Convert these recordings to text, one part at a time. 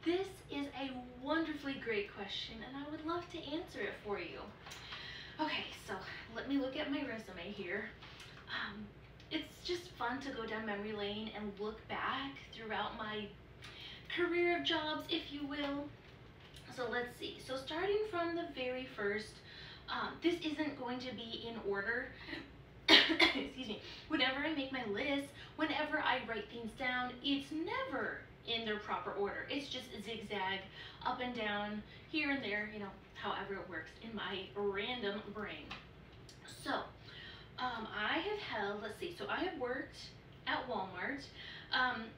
This is a wonderfully great question, and I would love to answer it for you. Okay, so let me look at my resume here. It's just fun to go down memory lane and look back throughout my career of jobs, if you will. So let's see. So starting from the very first, this isn't going to be in order. Excuse me. Whenever I make my list, whenever I write things down, it's never in their proper order. It's just zigzag up and down, here and there, however it works in my random brain. So I have held, let's see, so I have worked at Walmart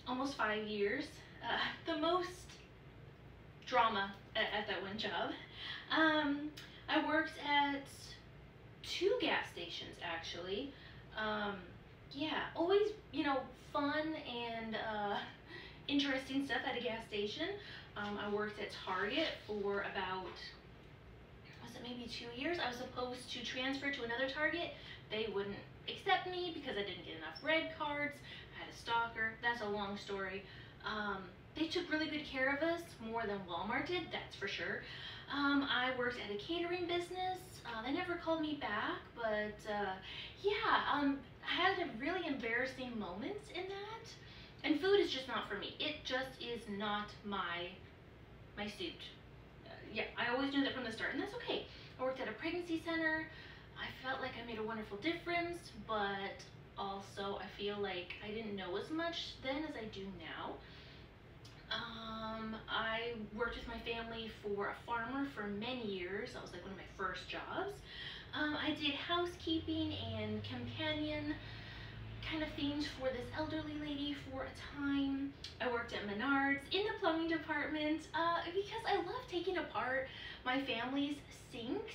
almost 5 years. The most drama at that one job. I worked at 2 gas stations actually. Yeah, always, fun and interesting stuff at a gas station. I worked at Target for about, was it maybe 2 years? I was supposed to transfer to another Target. They wouldn't accept me because I didn't get enough red cards. I had a stalker. That's a long story. They took really good care of us, more than Walmart did, that's for sure. I worked at a catering business. They never called me back, but yeah, I had a really embarrassing moments in that. And food is just not for me. It just is not my suit. Yeah, I always knew that from the start, and that's okay. I worked at a pregnancy center. I felt like I made a wonderful difference, but also I feel like I didn't know as much then as I do now. I worked with my family for a farmer for many years. That was like one of my first jobs. I did housekeeping and companion kind of things for this elderly lady for a time. I worked at Menards in the plumbing department because I love taking apart my family's sinks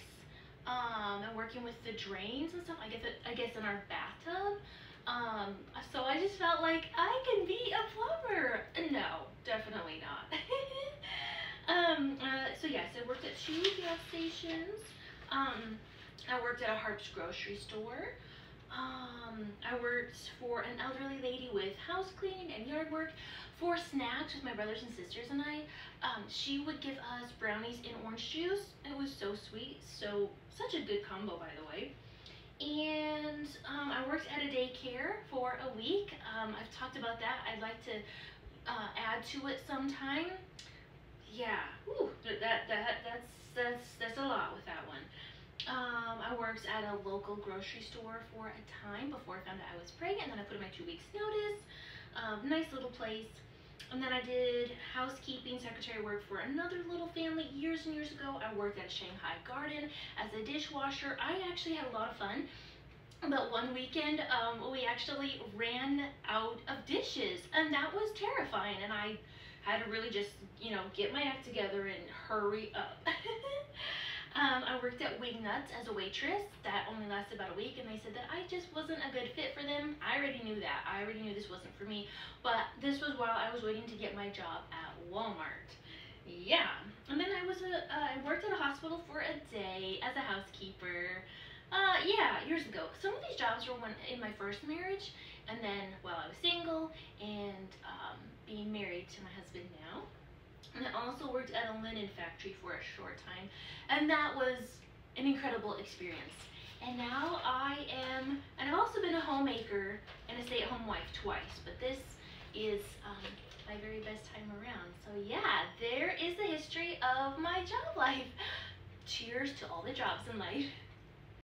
and working with the drains and stuff. I guess in our bathtub. So I just felt like I can be a plumber. No, definitely not. So yes, I worked at 2 gas stations. I worked at a Harps grocery store. I worked for an elderly lady with house cleaning and yard work. For snacks with my brothers and sisters and I, she would give us brownies and orange juice. It was so sweet, such a good combo, by the way. And I worked at a daycare for a week. I've talked about that. I'd like to add to it sometime. Yeah, whew, that's a lot with that one. I worked at a local grocery store for a time before I found out I was pregnant, and then I put in my 2 weeks notice. Nice little place. And then I did housekeeping, secretary work for another little family years and years ago. I worked at a Shanghai Garden as a dishwasher. I actually had a lot of fun. But one weekend, we actually ran out of dishes, and that was terrifying. And I had to really just, get my act together and hurry up. I worked at Wingnuts as a waitress. That only lasted about a week, and they said that I just wasn't a good fit for them. I already knew that. I already knew this wasn't for me. But this was while I was waiting to get my job at Walmart. Yeah. And then I worked at a hospital for a day as a housekeeper. Yeah, years ago. Some of these jobs were in my first marriage, and then while I was single and being married to my husband now. And I also worked at a linen factory for a short time, and that was an incredible experience. And now and I've also been a homemaker and a stay-at-home wife twice, but this is my very best time around. So yeah, there is the history of my job life. Cheers to all the jobs in life.